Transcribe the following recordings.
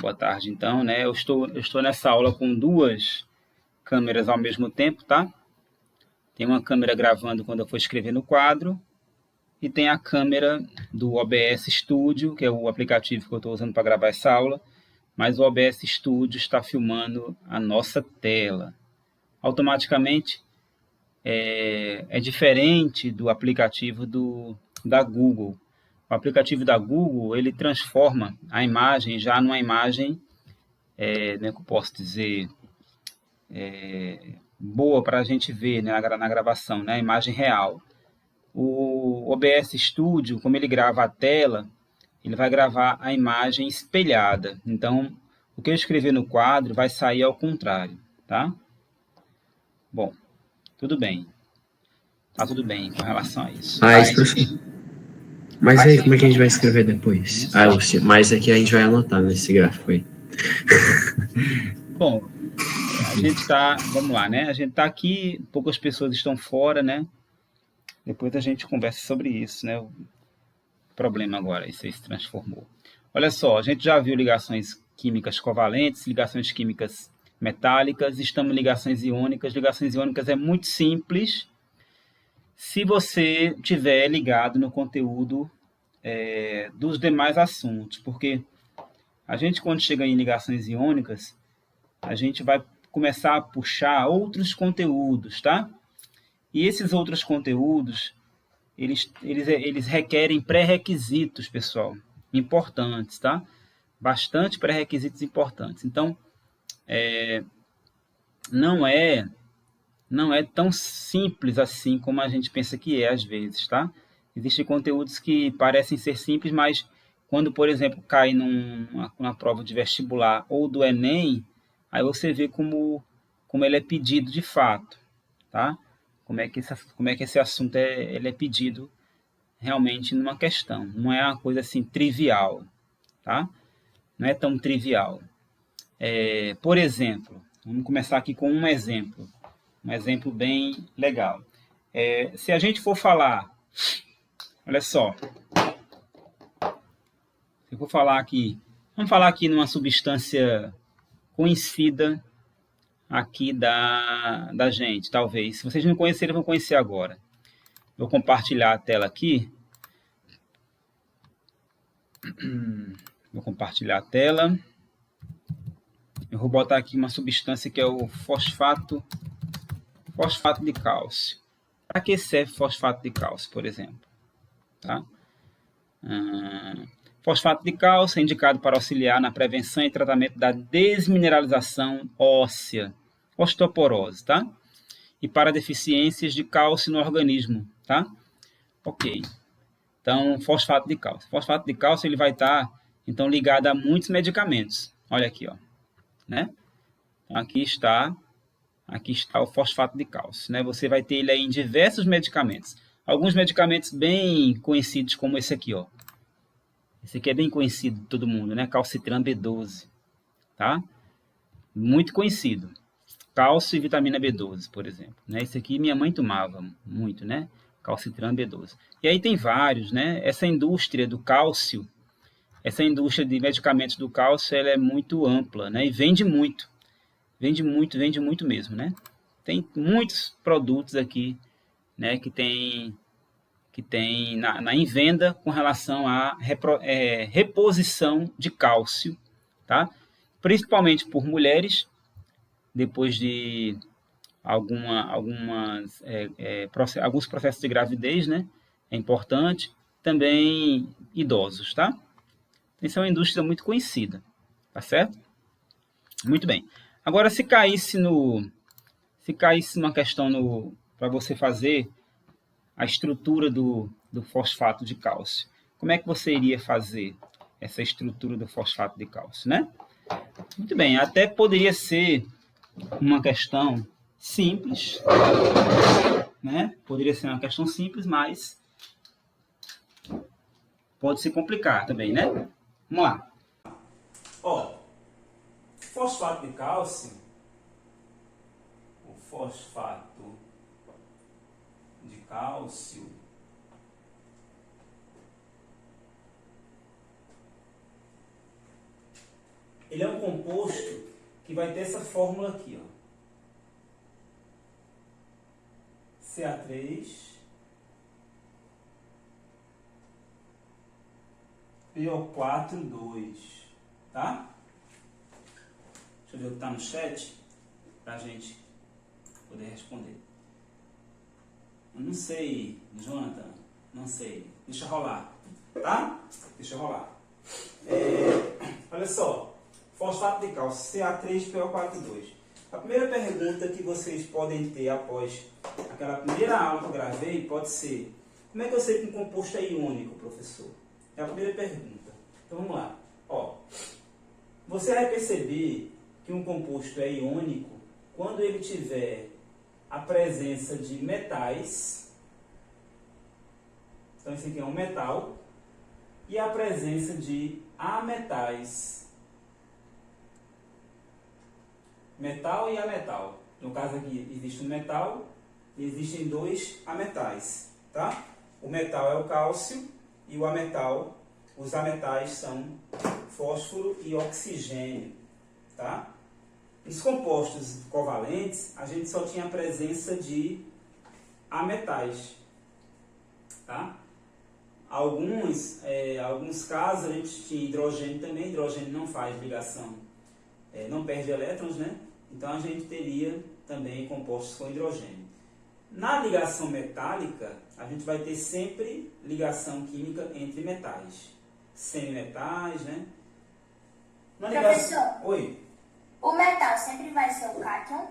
boa tarde. Então, né, eu estou nessa aula com duas câmeras ao mesmo tempo, tá? Tem uma câmera gravando quando eu for escrever no quadro e tem a câmera do OBS Studio, que é o aplicativo que eu estou usando para gravar essa aula, mas o OBS Studio está filmando a nossa tela. Automaticamente é diferente do aplicativo da Google. O aplicativo da Google, ele transforma a imagem já numa imagem, né, que eu posso dizer, boa para a gente ver, né, na gravação, né, a imagem real. O OBS Studio, como ele grava a tela, ele vai gravar a imagem espelhada. Então, o que eu escrever no quadro vai sair ao contrário, tá? Bom, tudo bem. Tá tudo bem com relação a isso. Isso, professor. Mas aí, como é que a gente vai escrever depois? Mas aqui a gente vai anotar nesse gráfico aí. Bom, a gente tá, vamos lá, né? A gente tá aqui, poucas pessoas estão fora, né? Depois a gente conversa sobre isso, né? O problema agora, isso aí se transformou. Olha só, a gente já viu ligações químicas covalentes, ligações químicas metálicas, estamos em ligações iônicas. Ligações iônicas é muito simples se você tiver ligado no conteúdo dos demais assuntos, porque a gente, quando chega em ligações iônicas, a gente vai começar a puxar outros conteúdos, tá? E esses outros conteúdos, eles requerem pré-requisitos, pessoal, importantes, tá? Bastante pré-requisitos importantes. Então, não é tão simples assim como a gente pensa que é às vezes, tá? Existem conteúdos que parecem ser simples, mas quando, por exemplo, cai numa prova de vestibular ou do Enem, aí você vê como ele é pedido de fato, tá? Como é que esse assunto ele é pedido realmente numa questão. Não é uma coisa assim trivial, tá? Não é tão trivial. Por exemplo, vamos começar aqui com um exemplo bem legal. Se a gente for falar, olha só, se eu for falar aqui, vamos falar aqui numa substância conhecida aqui da gente, talvez. Se vocês não conhecerem, vão conhecer agora. Vou compartilhar a tela aqui. Vou compartilhar a tela. Eu vou botar aqui uma substância que é o fosfato de cálcio. Para que serve fosfato de cálcio, por exemplo? Tá? Fosfato de cálcio é indicado para auxiliar na prevenção e tratamento da desmineralização óssea, osteoporose, tá? E para deficiências de cálcio no organismo, tá? Ok. Então, fosfato de cálcio. Fosfato de cálcio ele vai estar, então, ligado a muitos medicamentos. Olha aqui, ó, né? Então, aqui está o fosfato de cálcio, né? Você vai ter ele aí em diversos medicamentos. Alguns medicamentos bem conhecidos, como esse aqui, ó. Esse aqui é bem conhecido de todo mundo, né? Calcitran B12, tá? Muito conhecido. Cálcio e vitamina B12, por exemplo. Né? Esse aqui minha mãe tomava muito, né? Calcitran B12. E aí tem vários, né? Essa indústria do cálcio, essa indústria de medicamentos do cálcio, ela é muito ampla, né? E vende muito. Vende muito mesmo, né? Tem muitos produtos aqui, né? Que tem em venda com relação à reposição de cálcio, tá? Principalmente por mulheres, depois de alguns processos de gravidez, né? É importante. Também idosos, tá? Essa é uma indústria muito conhecida, tá certo? Muito bem. Agora, se caísse uma questão para você fazer a estrutura do fosfato de cálcio. Como é que você iria fazer essa estrutura do fosfato de cálcio, né? Muito bem, até poderia ser uma questão simples, né? Poderia ser uma questão simples, mas pode se complicar também, né? Vamos lá. Ó, fosfato de cálcio, o fosfato de cálcio, Ele é um composto que vai ter essa fórmula aqui, ó. Ca3 PO4, 2, tá? Deixa eu ver o que está no chat, para a gente poder responder. Eu não sei, Jonathan, não sei. Deixa rolar, tá? Deixa rolar. Olha só, fosfato de cálcio, Ca3PO4, 2. A primeira pergunta que vocês podem ter após aquela primeira aula que eu gravei pode ser: como é que eu sei que um composto é iônico, professor? É a primeira pergunta. Então vamos lá. Ó, você vai perceber que um composto é iônico quando ele tiver a presença de metais. Então esse aqui é um metal. E a presença de ametais. Metal e ametal. No caso aqui existe um metal e existem dois ametais, tá? O metal é o cálcio e o ametal, os ametais são fósforo e oxigênio, tá? Nos compostos covalentes, a gente só tinha a presença de ametais, tá? Alguns casos a gente tinha hidrogênio também. Hidrogênio não faz ligação, não perde elétrons, né? Então a gente teria também compostos com hidrogênio. Na ligação metálica, a gente vai ter sempre ligação química entre metais, semimetais, né? Na Professor, Oi. O metal sempre vai ser o cátion?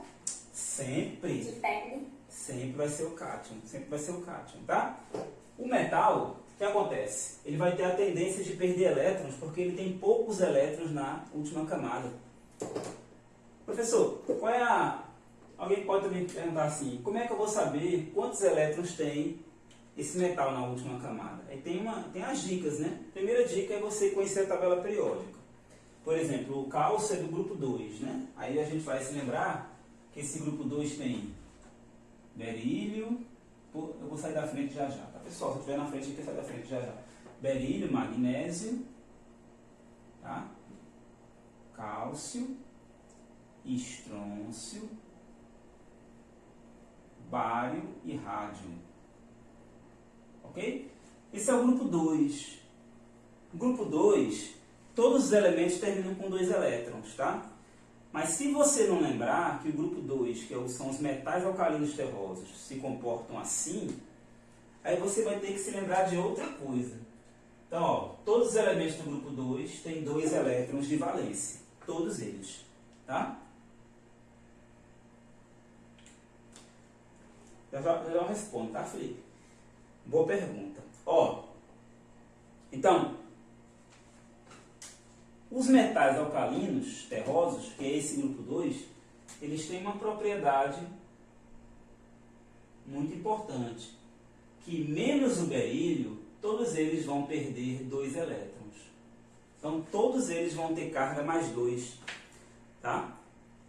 Sempre. Que perde? Sempre vai ser o cátion. Sempre vai ser o cátion, tá? O metal, o que acontece? Ele vai ter a tendência de perder elétrons porque ele tem poucos elétrons na última camada. Professor, qual é a... Alguém pode também perguntar assim: como é que eu vou saber quantos elétrons tem esse metal na última camada? Aí tem as dicas, né? Primeira dica é você conhecer a tabela periódica. Por exemplo, o cálcio é do grupo 2, né? Aí a gente vai se lembrar que esse grupo 2 tem berílio... Eu vou sair da frente já já, tá, pessoal? Se eu estiver na frente, eu sair da frente já já. Berílio, magnésio, tá? Cálcio, estrôncio, bário e rádio. Ok? Esse é o grupo 2. O grupo 2, todos os elementos terminam com 2 elétrons, tá? Mas se você não lembrar que o grupo 2, que são os metais alcalinos terrosos, se comportam assim, aí você vai ter que se lembrar de outra coisa. Então, ó, todos os elementos do grupo 2 têm 2 elétrons de valência. Todos eles, tá? Eu respondo, tá, Felipe? Boa pergunta. Ó, então, os metais alcalinos terrosos, que é esse grupo 2, eles têm uma propriedade muito importante, que menos o berílio, todos eles vão perder 2 elétrons. Então, todos eles vão ter carga mais 2, tá?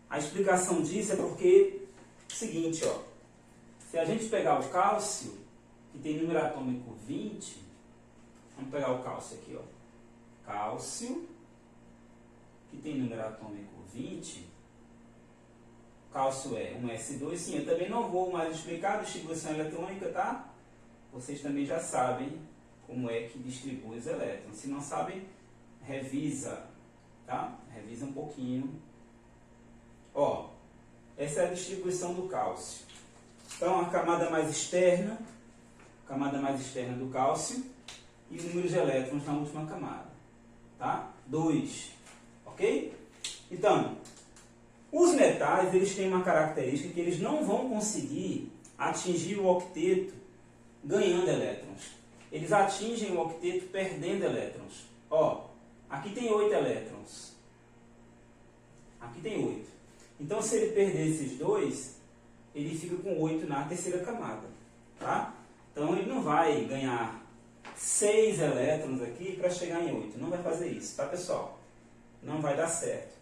A explicação disso é porque, seguinte, ó, se a gente pegar o cálcio, que tem número atômico 20, vamos pegar o cálcio aqui, ó, cálcio, que tem número atômico 20, cálcio é 1s2, sim, eu também não vou mais explicar a distribuição eletrônica, tá? Vocês também já sabem como é que distribui os elétrons. Se não sabem, revisa, tá? Revisa um pouquinho. Ó, essa é a distribuição do cálcio. Então, a camada mais externa do cálcio e o número de elétrons na última camada, tá? 2. Ok? Então, os metais, eles têm uma característica que eles não vão conseguir atingir o octeto ganhando elétrons. Eles atingem o octeto perdendo elétrons. Ó, aqui tem 8 elétrons. Aqui tem 8. Então, se ele perder esses 2, ele fica com 8 na terceira camada. Tá? Então, ele não vai ganhar 6 elétrons aqui para chegar em 8. Não vai fazer isso, tá, pessoal? Não vai dar certo.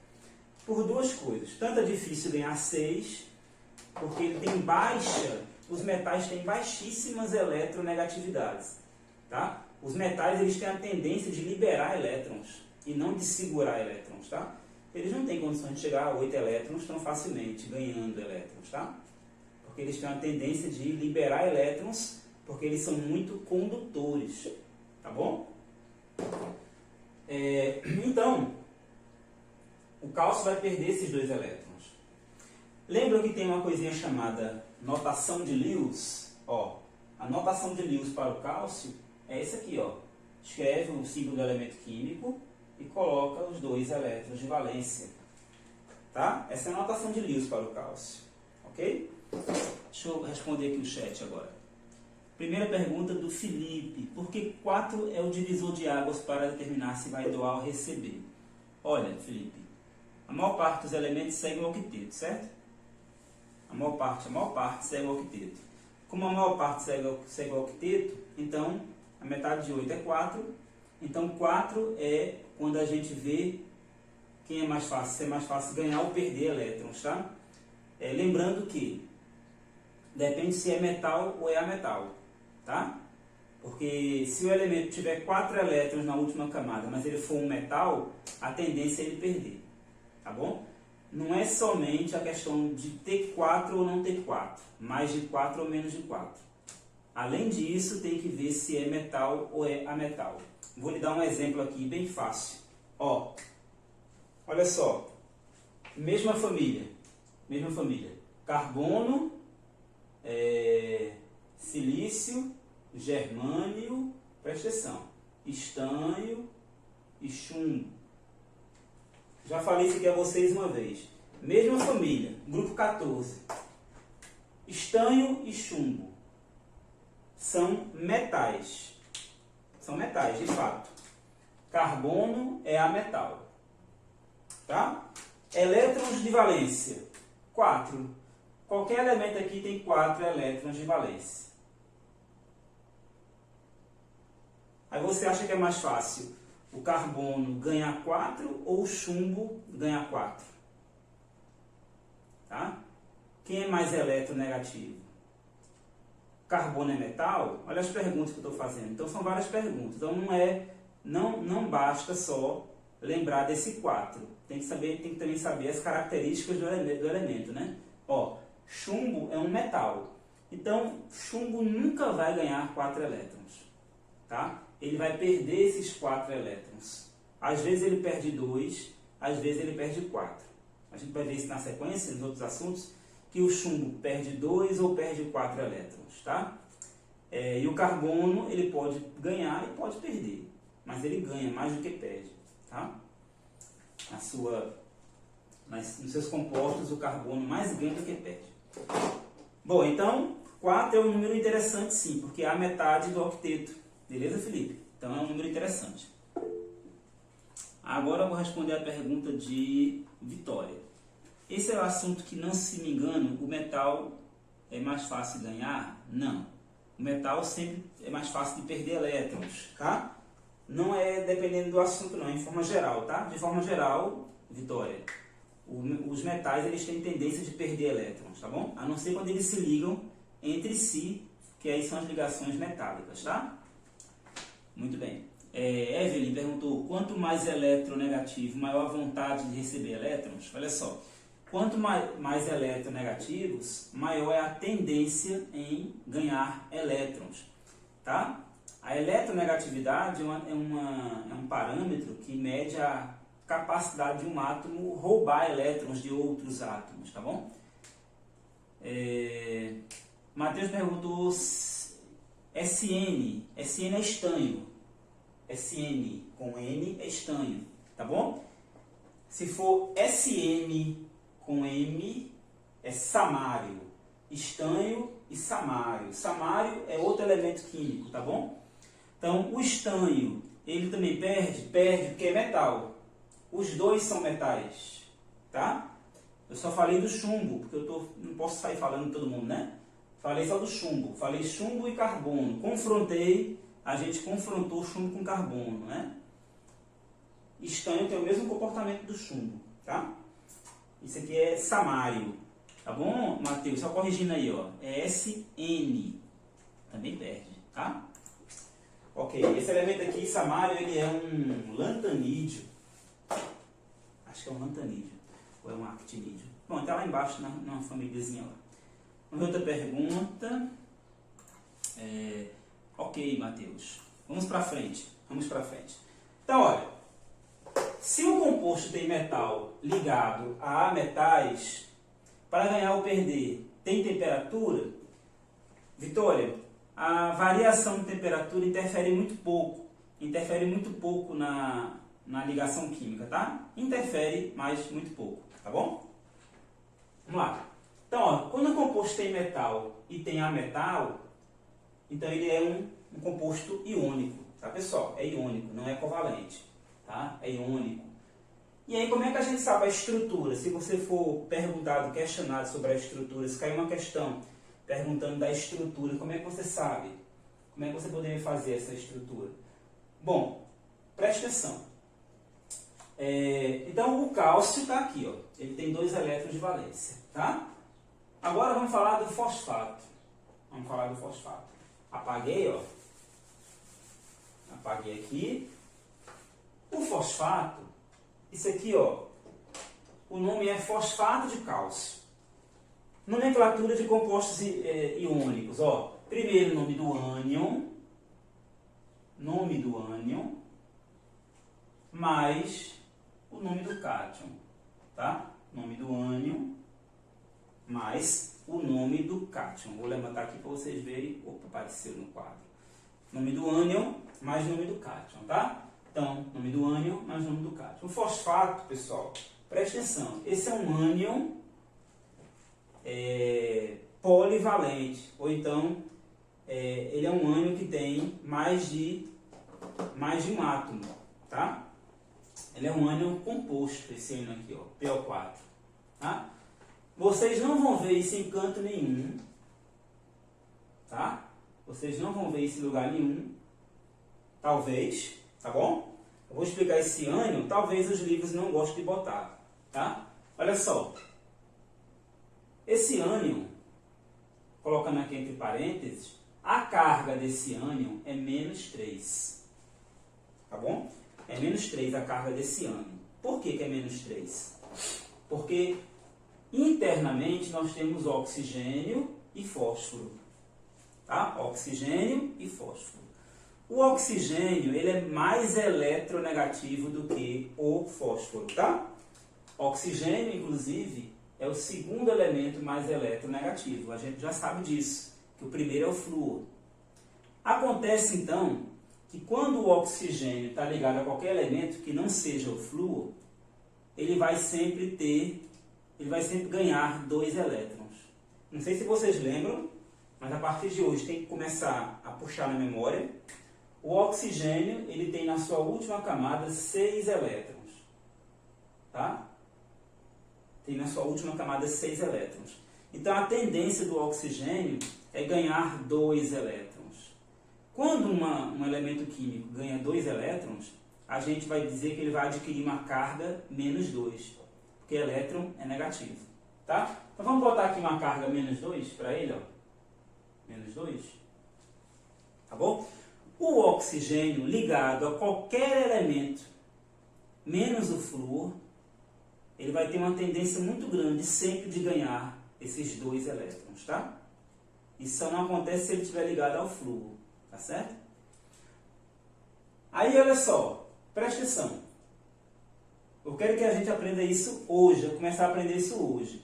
Por duas coisas. Tanto é difícil ganhar 6, porque ele tem os metais têm baixíssimas eletronegatividades. Tá? Os metais, eles têm a tendência de liberar elétrons e não de segurar elétrons. Tá? eles não têm condições de chegar a 8 elétrons tão facilmente, ganhando elétrons, tá? Porque eles têm uma tendência de liberar elétrons, porque eles são muito condutores, tá bom? Então, o cálcio vai perder esses 2 elétrons. Lembra que tem uma coisinha chamada notação de Lewis? Ó, a notação de Lewis para o cálcio é esse aqui, ó. Escreve o símbolo do elemento químico e coloca os 2 elétrons de valência. Tá? Essa é a notação de Lewis para o cálcio. Ok? Deixa eu responder aqui o chat agora. Primeira pergunta do Felipe. Por que 4 é o divisor de águas para determinar se vai doar ou receber? Olha, Felipe, a maior parte dos elementos segue o octeto, certo? A maior parte segue o octeto. Como a maior parte segue o octeto, então a metade de 8 é 4. Então 4 é quando a gente vê quem é mais fácil, se é mais fácil ganhar ou perder elétrons, tá? Lembrando que depende se é metal ou é ametal, tá? Porque se o elemento tiver 4 elétrons na última camada, mas ele for um metal, a tendência é ele perder, tá bom? Não é somente a questão de ter 4 ou não ter 4, mais de 4 ou menos de 4. Além disso, tem que ver se é metal ou é ametal. Vou lhe dar um exemplo aqui bem fácil. Ó, olha só, mesma família. Carbono, silício, germânio, presta atenção, estanho e chumbo. Já falei isso aqui a vocês uma vez. Mesma família, grupo 14. Estanho e chumbo são metais. São metais, de fato. Carbono é ametal. Tá? Elétrons de valência, 4. Qualquer elemento aqui tem 4 elétrons de valência. Aí você acha que é mais fácil o carbono ganhar 4 ou o chumbo ganhar 4? Tá? Quem é mais eletronegativo? Carbono é metal? Olha as perguntas que eu estou fazendo. Então são várias perguntas. Então não basta só lembrar desse 4. Tem que também saber as características do elemento, né? Ó, chumbo é um metal. Então chumbo nunca vai ganhar 4 elétrons. Tá? Ele vai perder esses 4 elétrons. Às vezes ele perde 2, às vezes ele perde 4. A gente vai ver isso na sequência, nos outros assuntos, que o chumbo perde 2 ou perde 4 elétrons. Tá? E o carbono ele pode ganhar e pode perder, mas ele ganha mais do que perde. Tá? Nos seus compostos, o carbono mais ganha do que perde. Bom, então 4 é um número interessante sim, porque é a metade do octeto. Beleza, Felipe? Então é um número interessante. Agora eu vou responder a pergunta de Vitória. Esse é o assunto que, não se me engano, o metal é mais fácil de ganhar? Não. O metal sempre é mais fácil de perder elétrons, tá? Não é dependendo do assunto não, em forma geral, tá? De forma geral, Vitória, os metais eles têm tendência de perder elétrons, tá bom? A não ser quando eles se ligam entre si, que aí são as ligações metálicas, tá? Muito bem. Evelyn perguntou, quanto mais eletronegativo, maior a vontade de receber elétrons? Olha só, quanto mais eletronegativos, maior é a tendência em ganhar elétrons. Tá? A eletronegatividade é um parâmetro que mede a capacidade de um átomo roubar elétrons de outros átomos. Tá bom? Matheus perguntou... SN é estanho. SN com N é estanho, tá bom? Se for SM com M, é samário. Estanho e samário. Samário é outro elemento químico, tá bom? Então, o estanho, ele também perde porque é metal. Os dois são metais, tá? Eu só falei do chumbo, porque não posso sair falando de todo mundo, né? Falei só do chumbo. Falei chumbo e carbono. A gente confrontou chumbo com carbono, né? Estanho tem o mesmo comportamento do chumbo, tá? Isso aqui é samário. Tá bom, Matheus? Só corrigindo aí, ó. É SN. Também perde, tá? Ok, esse elemento aqui, samário, ele é um lantanídeo. acho que é um lantanídeo, ou é um actinídeo. Bom, está lá embaixo, numa famíliazinha lá. Vamos ver outra pergunta. Ok, Matheus. Vamos para frente. Então, olha. Se o composto tem metal ligado a metais, para ganhar ou perder, tem temperatura? Vitória, a variação de temperatura interfere muito pouco na ligação química, tá? Interfere, mas muito pouco, tá bom? Vamos lá. Então, ó, quando o composto tem metal e tem ametal, então ele é um composto iônico, tá, pessoal? É iônico, não é covalente, tá? É iônico. E aí, como é que a gente sabe a estrutura? Se você for perguntado, questionado sobre a estrutura, se cair uma questão perguntando da estrutura, como é que você sabe? Como é que você poderia fazer essa estrutura? Bom, preste atenção. Então, o cálcio está aqui, ó. Ele tem 2 elétrons de valência, tá? Agora vamos falar do fosfato. Apaguei, ó. Apaguei aqui. O fosfato, isso aqui, ó, o nome é fosfato de cálcio. Nomenclatura de compostos iônicos, ó. Primeiro nome do ânion, mais o nome do cátion, tá? Nome do ânion mais o nome do cátion. Vou levantar aqui para vocês verem. Opa, apareceu no quadro. Nome do ânion mais nome do cátion, tá? Então, nome do ânion mais nome do cátion. O fosfato, pessoal, preste atenção. Esse é um ânion polivalente, ou então ele é um ânion que tem mais de um átomo, tá? Ele é um ânion composto, esse ânion aqui, ó, PO4, tá? Vocês não vão ver isso em canto nenhum, tá? Vocês não vão ver isso em lugar nenhum, talvez, tá bom? Eu vou explicar esse ânion, talvez os livros não gostem de botar, tá? Olha só, esse ânion, colocando aqui entre parênteses, a carga desse ânion é menos 3, tá bom? É menos 3 a carga desse ânion. Por que é menos 3? Porque internamente nós temos oxigênio e fósforo, tá? Oxigênio e fósforo. O oxigênio, ele é mais eletronegativo do que o fósforo, tá? Oxigênio, inclusive, é o segundo elemento mais eletronegativo. A gente já sabe disso, que o primeiro é o flúor. Acontece, então, que quando o oxigênio está ligado a qualquer elemento que não seja o flúor, ele vai sempre ganhar 2 elétrons. Não sei se vocês lembram, mas a partir de hoje tem que começar a puxar na memória. O oxigênio, ele tem na sua última camada 6 elétrons, tá? Tem na sua última camada 6 elétrons. Então, a tendência do oxigênio é ganhar 2 elétrons. Quando um elemento químico ganha 2 elétrons, a gente vai dizer que ele vai adquirir uma carga menos 2, porque elétron é negativo, tá? Então, vamos botar aqui uma carga menos 2 para ele, ó. Menos 2, tá bom? O oxigênio ligado a qualquer elemento, menos o flúor, ele vai ter uma tendência muito grande sempre de ganhar esses 2 elétrons, tá? Isso só não acontece se ele estiver ligado ao flúor, tá certo? Aí, olha só, presta atenção. Eu quero que a gente aprenda isso hoje, eu começar a aprender isso hoje.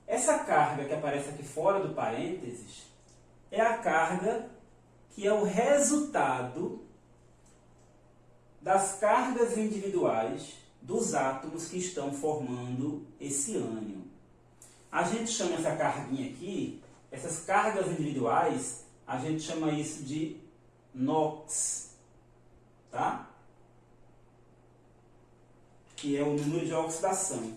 Essa carga que aparece aqui fora do parênteses é a carga que é o resultado das cargas individuais dos átomos que estão formando esse ânion. A gente chama essa carguinha aqui, essas cargas individuais, a gente chama isso de NOx, tá? Que é o número de oxidação.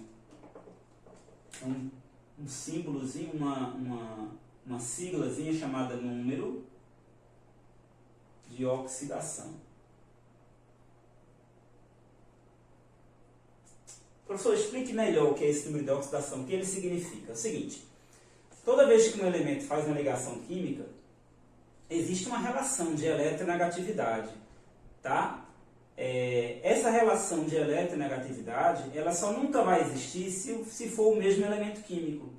Um símbolozinho, uma siglazinha chamada número de oxidação. Professor, explique melhor o que é esse número de oxidação, o que ele significa. É o seguinte, toda vez que um elemento faz uma ligação química, existe uma relação de eletronegatividade, tá? essa relação de eletronegatividade, ela só nunca vai existir se for o mesmo elemento químico.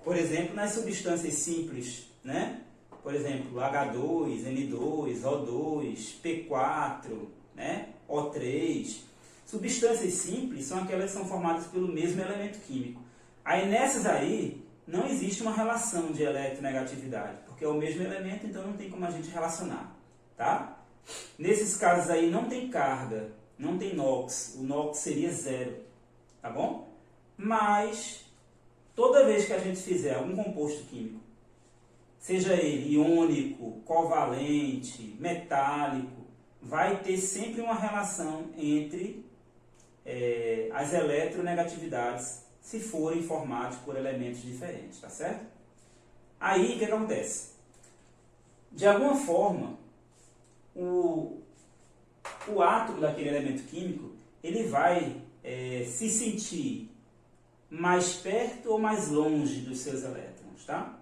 Por exemplo, nas substâncias simples, né? Por exemplo, H2, N2, O2, P4, né? O3. Substâncias simples são aquelas que são formadas pelo mesmo elemento químico. Aí nessas aí, não existe uma relação de eletronegatividade, porque é o mesmo elemento, então não tem como a gente relacionar, tá? Nesses casos aí não tem carga, não tem NOx, o NOx seria zero, tá bom? Mas, toda vez que a gente fizer algum composto químico, seja ele iônico, covalente, metálico, vai ter sempre uma relação entre as eletronegatividades, se forem formados por elementos diferentes, tá certo? Aí, o que acontece? De alguma forma, o átomo daquele elemento químico, ele vai se sentir mais perto ou mais longe dos seus elétrons, tá?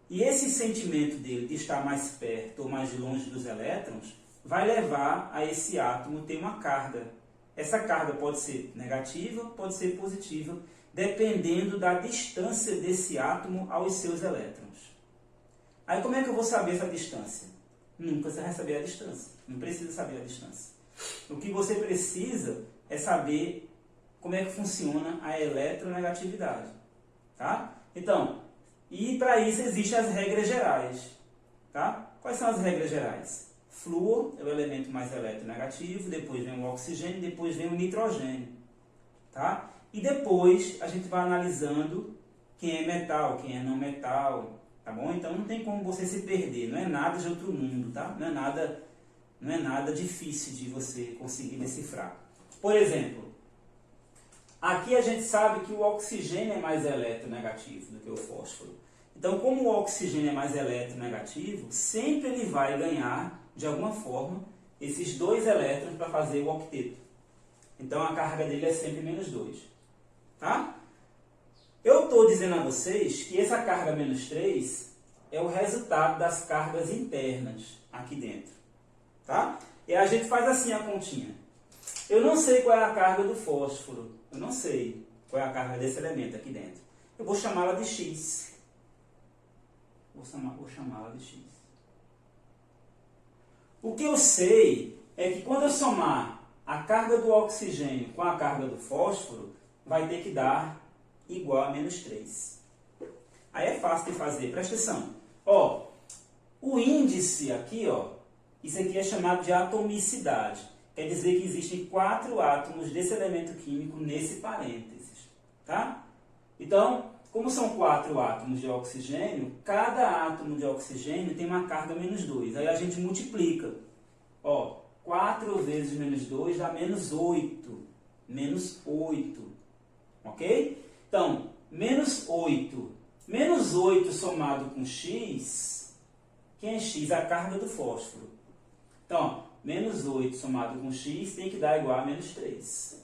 E esse sentimento dele de estar mais perto ou mais longe dos elétrons vai levar a esse átomo ter uma carga. Essa carga pode ser negativa, pode ser positiva, dependendo da distância desse átomo aos seus elétrons. Aí como é que eu vou saber essa distância? Nunca você vai saber a distância, não precisa saber a distância. O que você precisa é saber como é que funciona a eletronegatividade, tá? Então, e para isso existem as regras gerais, tá? Quais são as regras gerais? Flúor é o elemento mais eletronegativo, depois vem o oxigênio, depois vem o nitrogênio, tá? E depois a gente vai analisando quem é metal, quem é não metal, tá bom? Então não tem como você se perder, não é nada de outro mundo, tá? Não é nada difícil de você conseguir decifrar. Por exemplo, aqui a gente sabe que o oxigênio é mais eletronegativo do que o fósforo. Então, como o oxigênio é mais eletronegativo, sempre ele vai ganhar, de alguma forma, esses dois elétrons para fazer o octeto. Então, a carga dele é sempre menos 2. Tá? Eu estou dizendo a vocês que essa carga menos 3 é o resultado das cargas internas aqui dentro. Tá? E a gente faz assim a continha. Eu não sei qual é a carga do fósforo. Eu não sei qual é a carga desse elemento aqui dentro. Eu vou chamá-la de X. Vou chamá-la de X. O que eu sei é que quando eu somar a carga do oxigênio com a carga do fósforo, vai ter que dar igual a menos 3. Aí é fácil de fazer. Presta atenção. Ó, o índice aqui, ó, isso aqui é chamado de atomicidade. Quer dizer que existem 4 átomos desse elemento químico nesse parênteses. Tá? Então, como são 4 átomos de oxigênio, cada átomo de oxigênio tem uma carga menos 2. Aí a gente multiplica. Ó, 4 vezes menos 2 dá menos 8. Menos 8. Ok? Então, menos 8. Menos 8 somado com x. Quem é x? A carga do fósforo. Então, ó, menos 8 somado com x tem que dar igual a menos 3.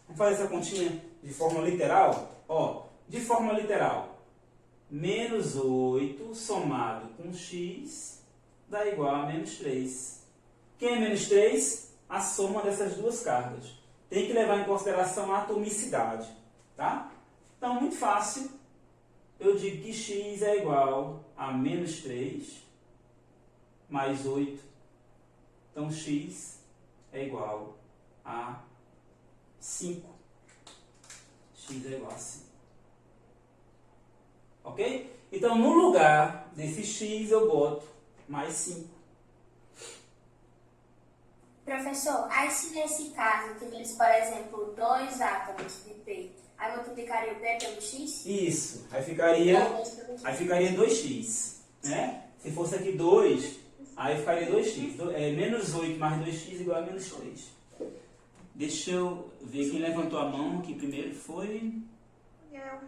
Vamos fazer essa continha de forma literal? Ó, de forma literal, menos 8 somado com x dá igual a menos 3. Quem é menos 3? A soma dessas duas cargas. Tem que levar em consideração a atomicidade. Tá? Então, muito fácil. Eu digo que x é igual a menos 3 mais 8. Então, x é igual a 5. X é igual a 5. Ok? Então, no lugar desse x, eu boto mais 5. Professor, aí se nesse caso tivesse, por exemplo, 2 átomos de P, aí multiplicaria o P pelo X? Isso. Aí ficaria 2x. Né? Se fosse aqui 2, aí ficaria 2x. Menos 8 mais 2x igual a menos 3. Deixa eu ver quem levantou a mão aqui primeiro. Foi... Eu.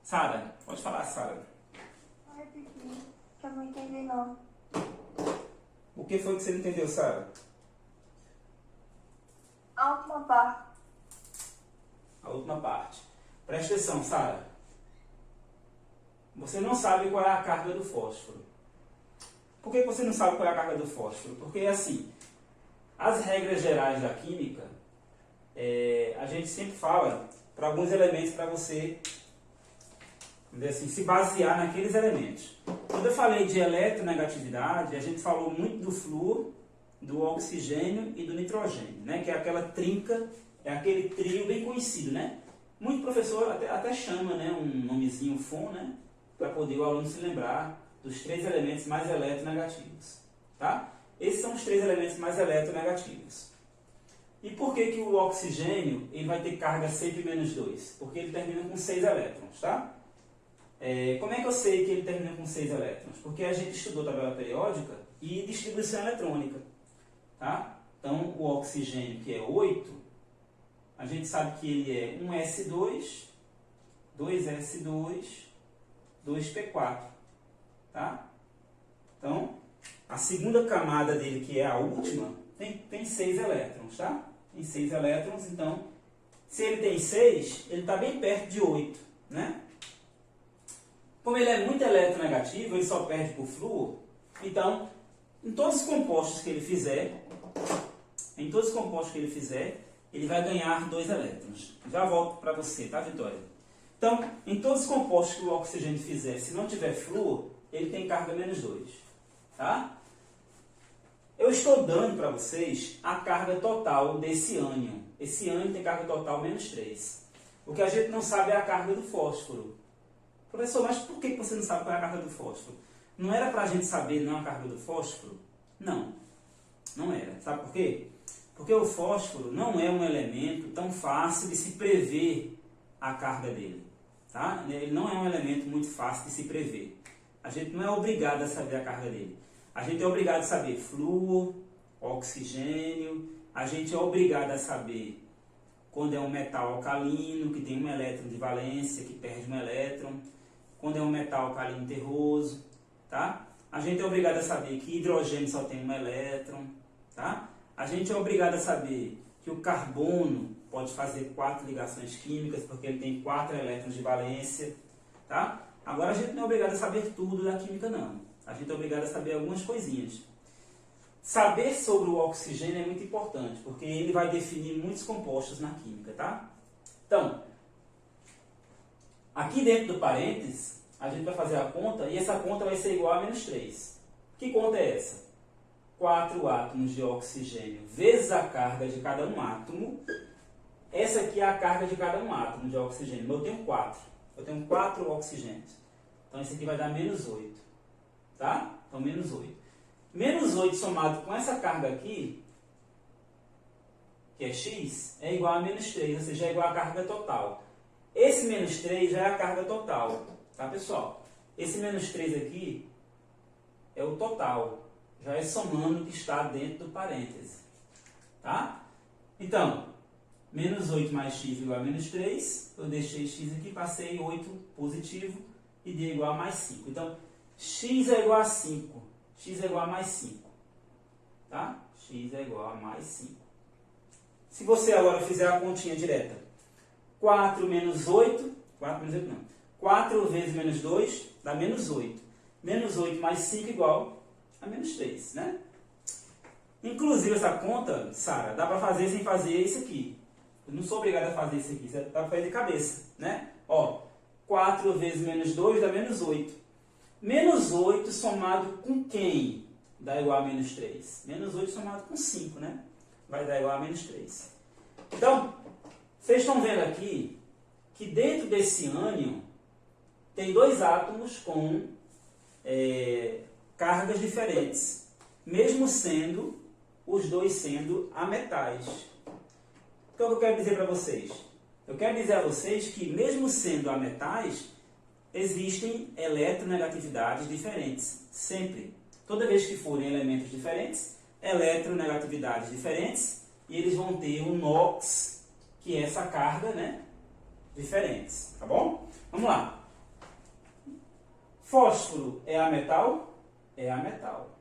Sara. Pode falar, Sara. Vai repetir, que eu não entendi não. O que foi que você não entendeu, Sara? A última parte. A última parte. Presta atenção, Sara. Você não sabe qual é a carga do fósforo. Por que você não sabe qual é a carga do fósforo? Porque, assim, As regras gerais da química, a gente sempre fala para alguns elementos para você, vamos dizer assim, se basear naqueles elementos. Quando eu falei de eletronegatividade, a gente falou muito do flúor, do oxigênio e do nitrogênio, né? Que é aquela trinca, é aquele trio bem conhecido, né? Muito professor até chama, né, um nomezinho FON, né, para poder o aluno se lembrar dos 3 elementos mais eletronegativos. Tá? Esses são os 3 elementos mais eletronegativos. E por que o oxigênio ele vai ter carga sempre -2? Porque ele termina com 6 elétrons. Tá? Como é que eu sei que ele termina com 6 elétrons? Porque a gente estudou tabela periódica e distribuição eletrônica. Tá? Então, o oxigênio, que é 8, a gente sabe que ele é 1s2, 2s2, 2p4. Tá? Então, a segunda camada dele, que é a última, tem 6 elétrons. Tá? Tem 6 elétrons, então, se ele tem 6, ele está bem perto de 8. Né? Como ele é muito eletronegativo, ele só perde por flúor, então, em todos os compostos que ele fizer, ele vai ganhar 2 elétrons. Já volto para você, tá, Vitória? Então, em todos os compostos que o oxigênio fizer, se não tiver flúor, ele tem carga -2. Tá? Eu estou dando para vocês a carga total desse ânion. Esse ânion tem carga total -3. O que a gente não sabe é a carga do fósforo. Professor, mas por que você não sabe qual é a carga do fósforo? Não era para a gente saber não a carga do fósforo? Não, não era. Sabe por quê? Porque o fósforo não é um elemento tão fácil de se prever a carga dele. Tá? Ele não é um elemento muito fácil de se prever. A gente não é obrigado a saber a carga dele. A gente é obrigado a saber flúor, oxigênio, a gente é obrigado a saber quando é um metal alcalino, que tem um elétron de valência, que perde um elétron, quando é um metal alcalino terroso. Tá? A gente é obrigado a saber que hidrogênio só tem um elétron. Tá? A gente é obrigado a saber que o carbono pode fazer 4 ligações químicas, porque ele tem 4 elétrons de valência. Tá? Agora, a gente não é obrigado a saber tudo da química, não. A gente é obrigado a saber algumas coisinhas. Saber sobre o oxigênio é muito importante, porque ele vai definir muitos compostos na química. Tá? Então, aqui dentro do parênteses, a gente vai fazer a conta, e essa conta vai ser igual a -3. Que conta é essa? 4 átomos de oxigênio vezes a carga de cada um átomo. Essa aqui é a carga de cada um átomo de oxigênio. Eu tenho 4. Eu tenho 4 oxigênios. Então, isso aqui vai dar -8. Tá? Então, -8. -8 somado com essa carga aqui, que é x, é igual a -3, ou seja, é igual à carga total. Esse -3 já é a carga total. Tá, pessoal? Esse -3 aqui é o total. Já é somando o que está dentro do parêntese. Tá? Então, -8 mais x igual a -3. Eu deixei x aqui, passei 8 positivo e d igual a mais 5. Então, x é igual a 5. X é igual a mais 5. Tá? X é igual a mais 5. Se você agora fizer a continha direta, 4 menos 8, 4 vezes -2 dá -8. -8 mais 5 igual a -3, né? Inclusive, essa conta, Sara, dá para fazer sem fazer isso aqui. Eu não sou obrigado a fazer isso aqui, dá para fazer de cabeça, né? Ó, 4 vezes -2 dá -8. -8 somado com quem dá igual a -3? -8 somado com 5, né? Vai dar igual a -3. Então, vocês estão vendo aqui que dentro desse ânion tem 2 átomos com cargas diferentes, mesmo sendo os dois sendo ametais. O que eu quero dizer para vocês? Eu quero dizer a vocês que, mesmo sendo ametais, existem eletronegatividades diferentes. Sempre. Toda vez que forem elementos diferentes, eletronegatividades diferentes, e eles vão ter um NOx, que é essa carga, né, diferentes. Tá bom? Vamos lá. Fósforo é ametal? É ametal.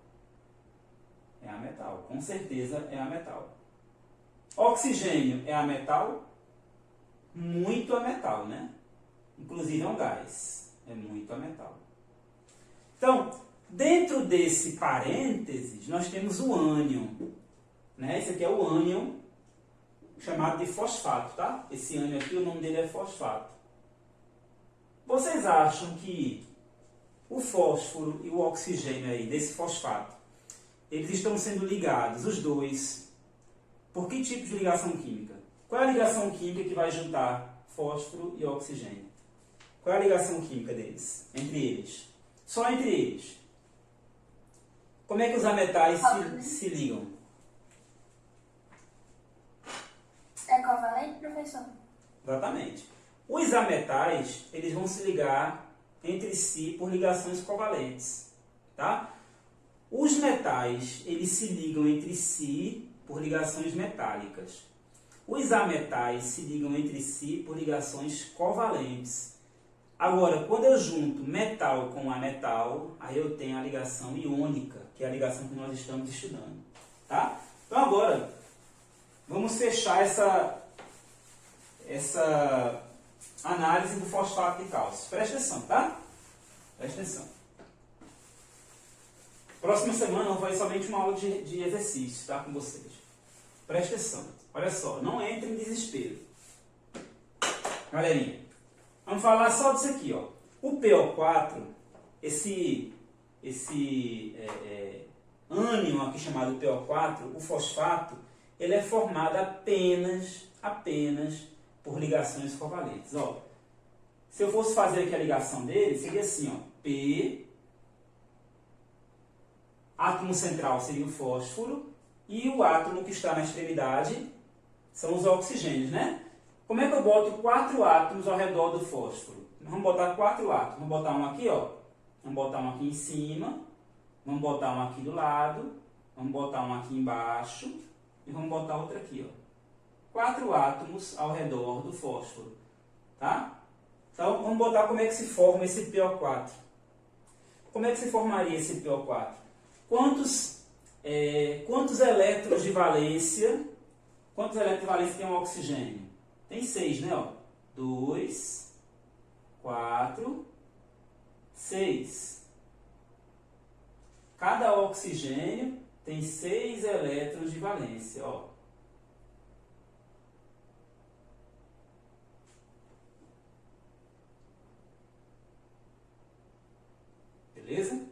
É ametal. Com certeza é ametal. Oxigênio é ametal? Muito ametal, né? Inclusive é um gás. É muito ametal. Então, dentro desse parênteses, nós temos o ânion. né? Esse aqui é o ânion, chamado de fosfato, tá? Esse ânion aqui, o nome dele é fosfato. Vocês acham que o fósforo e o oxigênio aí, desse fosfato, eles estão sendo ligados, os dois, por que tipo de ligação química? Qual é a ligação química que vai juntar fósforo e oxigênio? Qual é a ligação química deles? Entre eles? Só entre eles. Como é que os ametais se ligam? É covalente, professor? Exatamente. Os ametais, eles vão se ligar entre si por ligações covalentes, tá? Os metais, eles se ligam entre si por ligações metálicas. Os ametais se ligam entre si por ligações covalentes. Agora, quando eu junto metal com ametal, aí eu tenho a ligação iônica, que é a ligação que nós estamos estudando, tá? Então agora, vamos fechar essa análise do fosfato de cálcio. Presta atenção, tá? Presta atenção. Próxima semana eu vou fazer somente uma aula de exercício, tá? Com vocês. Presta atenção. Olha só, não entre em desespero. Galerinha, vamos falar só disso aqui, ó. O PO4, esse ânion aqui chamado PO4, o fosfato, ele é formado apenas por ligações covalentes. Ó, se eu fosse fazer aqui a ligação dele, seria assim, ó, P, átomo central seria o fósforo, e o átomo que está na extremidade são os oxigênios, né? Como é que eu boto 4 átomos ao redor do fósforo? Vamos botar 4 átomos. Vamos botar um aqui, ó. Vamos botar um aqui em cima. Vamos botar um aqui do lado. Vamos botar um aqui embaixo. E vamos botar outro aqui, ó. 4 átomos ao redor do fósforo, tá? Então, vamos botar como é que se forma esse PO4. Como é que se formaria esse PO4? Quantos elétrons de valência? Quantos elétrons de valência tem um oxigênio? Tem 6, né? Ó. 2, 4, 6. Cada oxigênio tem 6 elétrons de valência, ó. Beleza?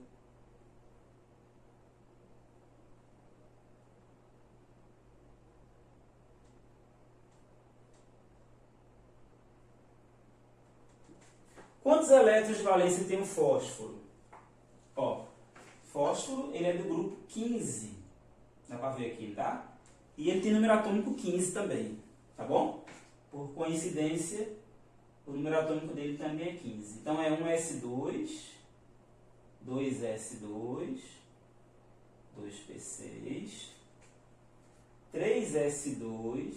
Quantos elétrons de valência tem o fósforo? Ó, fósforo, ele é do grupo 15. Dá para ver aqui, tá? E ele tem número atômico 15 também, tá bom? Por coincidência, o número atômico dele também é 15. Então, é 1s2, 2s2, 2p6, 3s2,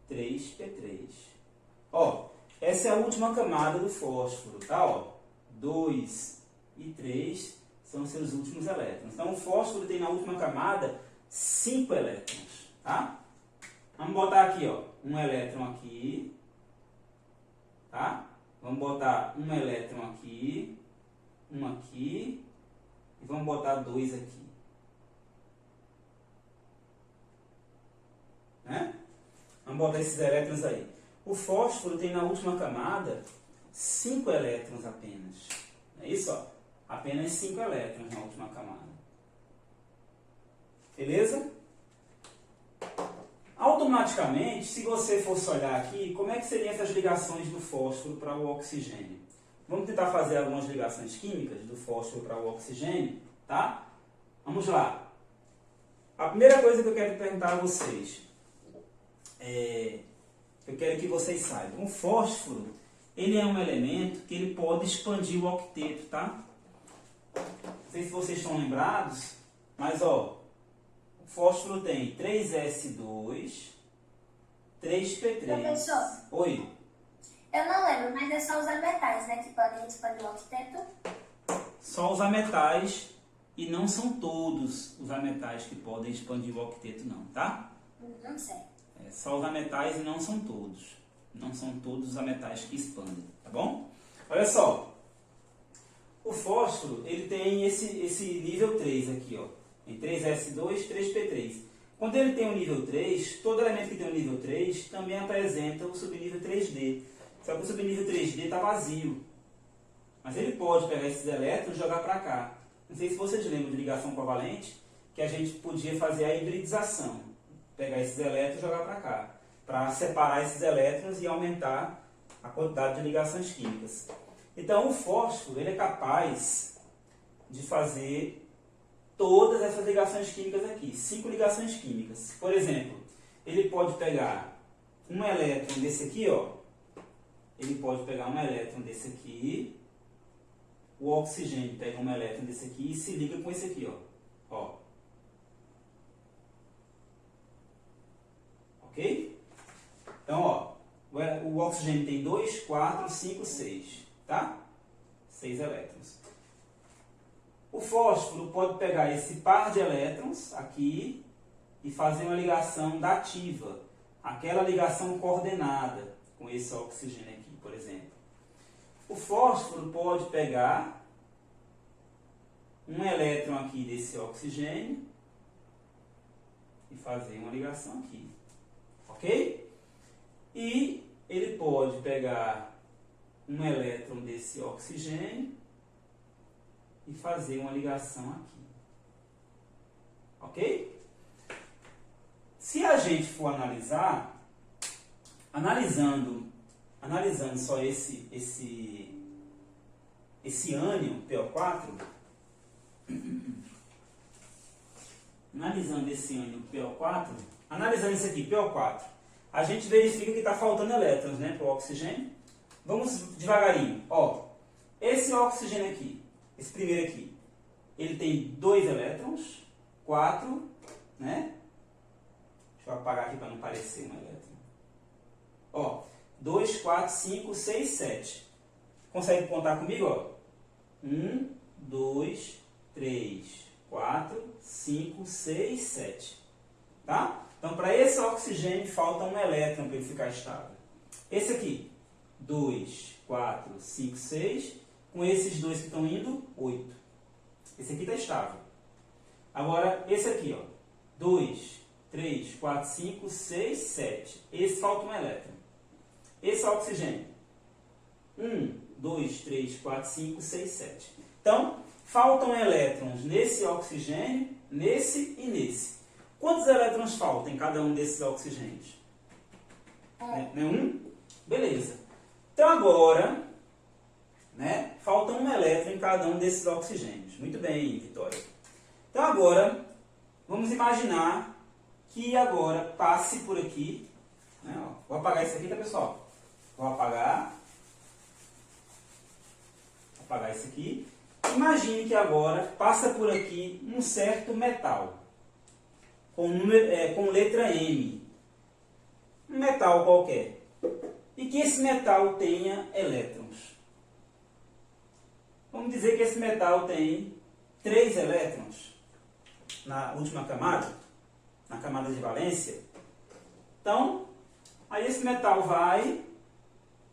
3p3. Ó, essa é a última camada do fósforo, tá? Ó, 2 e 3 são seus últimos elétrons. Então, o fósforo tem na última camada 5 elétrons, tá? Vamos botar aqui, ó, um elétron aqui, tá? Vamos botar um elétron aqui, um aqui, e vamos botar 2 aqui. Né? Vamos botar esses elétrons aí. O fósforo tem na última camada 5 elétrons apenas. É isso, ó. Apenas 5 elétrons na última camada. Beleza? Automaticamente, se você fosse olhar aqui, como é que seriam essas ligações do fósforo para o oxigênio? Vamos tentar fazer algumas ligações químicas do fósforo para o oxigênio, tá? Vamos lá. A primeira coisa que eu quero perguntar a vocês eu quero que vocês saibam. O fósforo, ele é um elemento que ele pode expandir o octeto, tá? Não sei se vocês estão lembrados, mas ó, o fósforo tem 3s2, 3p3. Professor. Oi. Eu não lembro, mas é só os ametais, né, que podem expandir o octeto? Só os ametais, e não são todos os ametais que podem expandir o octeto, não, tá? Não sei. É só os ametais e não são todos. Não são todos os ametais que expandem, tá bom? Olha só. O fósforo, ele tem esse nível 3 aqui, ó. Tem 3s2, 3p3. Quando ele tem o nível 3, todo elemento que tem o nível 3 também apresenta o subnível 3D. Só que o subnível 3D está vazio. Mas ele pode pegar esses elétrons e jogar para cá. Não sei se vocês lembram de ligação covalente, que a gente podia fazer a hibridização. Pegar esses elétrons e jogar para cá. Para separar esses elétrons e aumentar a quantidade de ligações químicas. Então o fósforo ele é capaz de fazer todas essas ligações químicas aqui, 5 ligações químicas. Por exemplo, ele pode pegar um elétron desse aqui, ó. Ele pode pegar um elétron desse aqui, o oxigênio pega um elétron desse aqui e se liga com esse aqui, ó. Ok? Então, ó, o oxigênio tem 2, 4, 5, 6, tá? 6 elétrons. O fósforo pode pegar esse par de elétrons aqui e fazer uma ligação dativa, aquela ligação coordenada com esse oxigênio aqui, por exemplo. O fósforo pode pegar um elétron aqui desse oxigênio e fazer uma ligação aqui, ok? E ele pode pegar um elétron desse oxigênio e fazer uma ligação aqui. Ok? Se a gente for analisando só esse ânion PO4, analisando esse ânion PO4, analisando isso aqui, PO4, a gente verifica que está faltando elétrons, né, para o oxigênio. Vamos devagarinho. Ó, esse oxigênio aqui, esse primeiro aqui, ele tem 2 elétrons, 4, né? Deixa eu apagar aqui para não parecer um elétron. Ó, 2, 4, 5, 6, 7. Consegue contar comigo? Ó? 1, 2, 3, 4, 5, 6, 7. Tá? Então, para esse oxigênio, falta um elétron para ele ficar estável. Esse aqui, 2, 4, 5, 6. Com esses dois que estão indo, 8. Esse aqui está estável. Agora, esse aqui, ó, 2, 3, 4, 5, 6, 7. Esse falta um elétron. Esse oxigênio. 1, 2, 3, 4, 5, 6, 7. Então, faltam elétrons nesse oxigênio, nesse e nesse. Quantos elétrons faltam em cada um desses oxigênios? Nenhum? Beleza. Então, agora, né, falta um elétron em cada um desses oxigênios. Muito bem, Vitória. Então, agora, vamos imaginar que agora passe por aqui. Né, ó, vou apagar isso aqui, tá, pessoal? Vou apagar isso aqui. Imagine que agora passa por aqui um certo metal com letra M. Um metal qualquer. E que esse metal tenha elétrons. Vamos dizer que esse metal tem 3 elétrons na última camada, na camada de valência. Então, aí esse metal vai,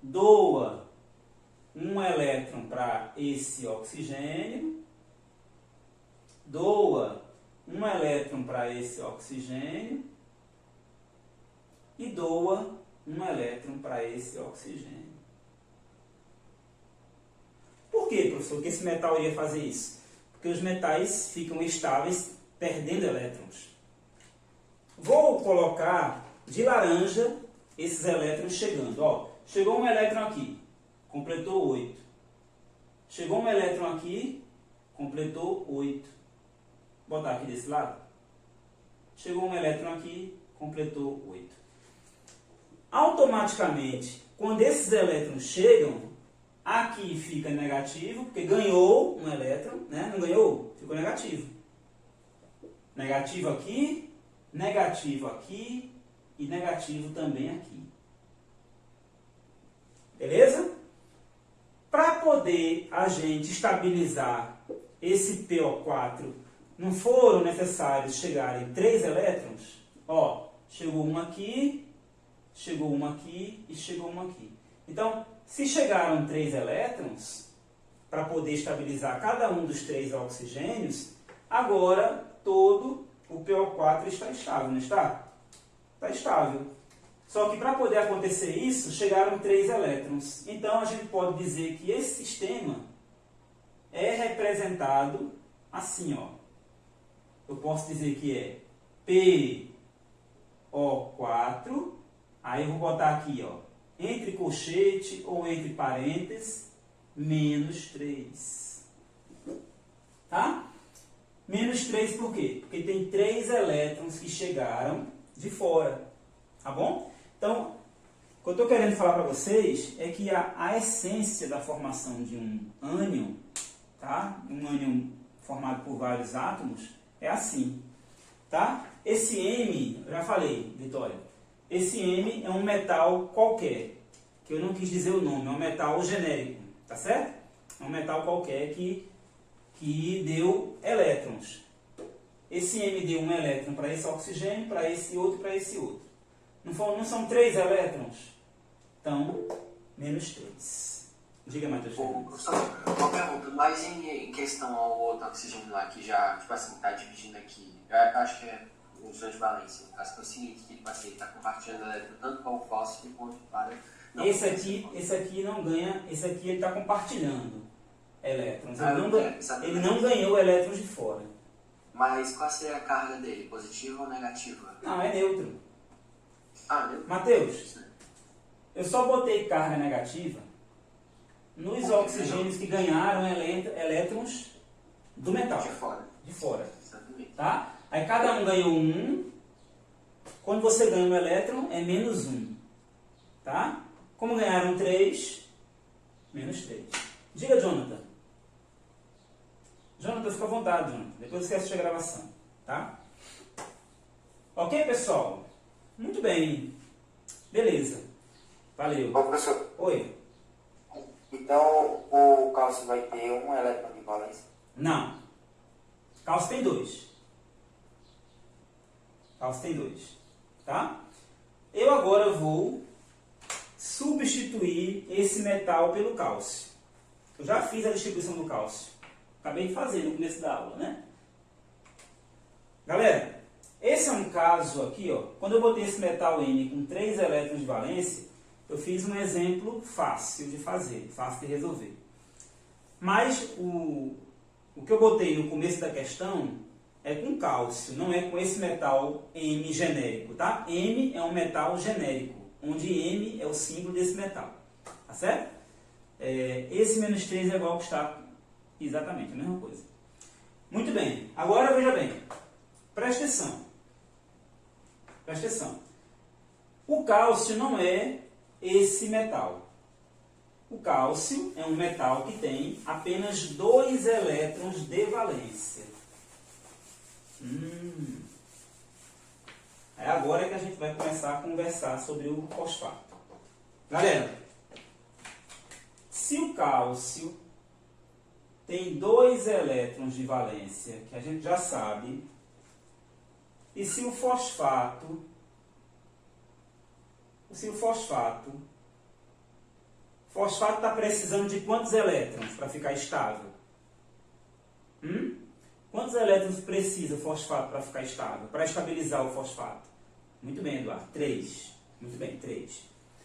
doa um elétron para esse oxigênio, doa um elétron para esse oxigênio e doa um elétron para esse oxigênio. Por que, professor, que esse metal iria fazer isso? Porque os metais ficam estáveis perdendo elétrons. Vou colocar de laranja esses elétrons chegando. Ó, chegou um elétron aqui, completou 8. Chegou um elétron aqui, completou 8. Vou botar aqui desse lado. Chegou um elétron aqui, completou 8. Automaticamente, quando esses elétrons chegam, aqui fica negativo, porque ganhou um elétron, né? Não ganhou? Ficou negativo. Negativo aqui e negativo também aqui. Beleza? Para poder a gente estabilizar esse PO4, não foram necessários chegarem 3 elétrons? Ó, chegou um aqui, chegou uma aqui e chegou uma aqui. Então, se chegaram 3 elétrons, para poder estabilizar cada um dos 3 oxigênios, agora todo o PO4 está estável, não está? Está estável. Só que para poder acontecer isso, chegaram 3 elétrons. Então, a gente pode dizer que esse sistema é representado assim, ó. Eu posso dizer que é PO4, aí eu vou botar aqui, ó, entre colchete ou entre parênteses, menos 3. Tá? Menos 3 por quê? Porque tem 3 elétrons que chegaram de fora. Tá bom? Então, o que eu estou querendo falar para vocês é que a essência da formação de um ânion, tá? Um ânion formado por vários átomos, é assim. Tá? Esse M, eu já falei, Vitória, esse M é um metal qualquer, que eu não quis dizer o nome, é um metal genérico, tá certo? É um metal qualquer que deu elétrons. Esse M deu um elétron para esse oxigênio, para esse outro e para esse outro. Não são 3 elétrons? Então, menos 3. Diga, Matheus. Só uma pergunta, mas em questão ao outro oxigênio lá, que já, tipo assim, está dividindo aqui, eu acho que é o ion de valência, no caso que é o seguinte, que tipo assim, está compartilhando elétron tanto para o fósforo quanto para... Não, esse aqui não ganha, esse aqui ele está compartilhando elétrons. Ele não ganhou elétrons de fora. Mas qual seria a carga dele, positiva ou negativa? Não, é neutro. Neutro. Matheus, eu só botei carga negativa nos oxigênios que ganharam elétrons do metal. De fora. De fora. Exatamente. Tá? Aí cada um ganhou 1. Quando você ganha um elétron, é menos 1. Tá? Como ganharam 3, menos 3. Diga, Jonathan. Jonathan, fica à vontade, Jonathan. Depois você assiste a gravação. Tá? Ok, pessoal? Muito bem. Beleza. Valeu. Bom, professor, Oi. então o cálcio vai ter um elétron de valência? Não. Cálcio tem 2. Cálcio tem 2. Tá? Eu agora vou substituir esse metal pelo cálcio. Eu já fiz a distribuição do cálcio. Acabei de fazer no começo da aula, né? Galera, esse é um caso aqui, ó. Quando eu botei esse metal N com 3 elétrons de valência, eu fiz um exemplo fácil de fazer, fácil de resolver. Mas o que eu botei no começo da questão é com cálcio, não é com esse metal M genérico, tá? M é um metal genérico, onde M é o símbolo desse metal, tá certo? Esse menos 3 é igual ao que está exatamente a mesma coisa. Muito bem, agora veja bem, presta atenção. Presta atenção. O cálcio não é esse metal. O cálcio é um metal que tem apenas 2 elétrons de valência. É agora que a gente vai começar a conversar sobre o fosfato. Galera, se o cálcio tem 2 elétrons de valência, que a gente já sabe, e se o fosfato está precisando de quantos elétrons para ficar estável? Quantos elétrons precisa o fosfato para ficar estável, para estabilizar o fosfato? Muito bem, Eduardo. 3. Muito bem, 3.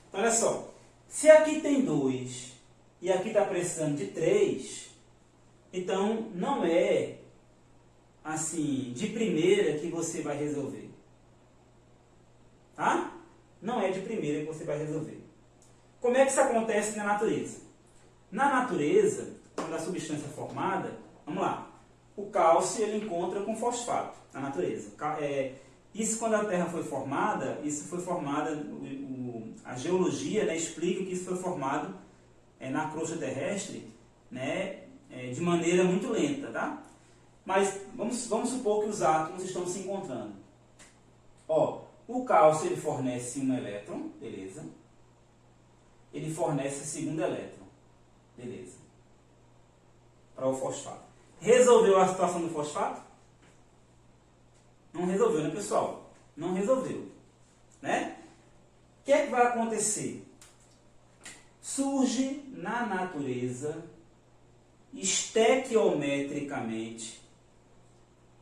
Então, olha só. Se aqui tem 2 e aqui está precisando de 3, então não é assim, de primeira que você vai resolver. Tá? Não é de primeira que você vai resolver. Como é que isso acontece na natureza? Na natureza, quando a substância é formada, vamos lá, o cálcio ele encontra com fosfato na natureza. Isso quando a Terra foi formada, a geologia, né, explica que isso foi formado na crosta terrestre, né, de maneira muito lenta, tá? Mas vamos supor que os átomos estão se encontrando. Ó, o cálcio ele fornece um elétron, beleza? Ele fornece o segundo elétron, beleza? Para o fosfato. Resolveu a situação do fosfato? Não resolveu, né, pessoal? Não resolveu, né? O que é que vai acontecer? Surge na natureza, estequiometricamente,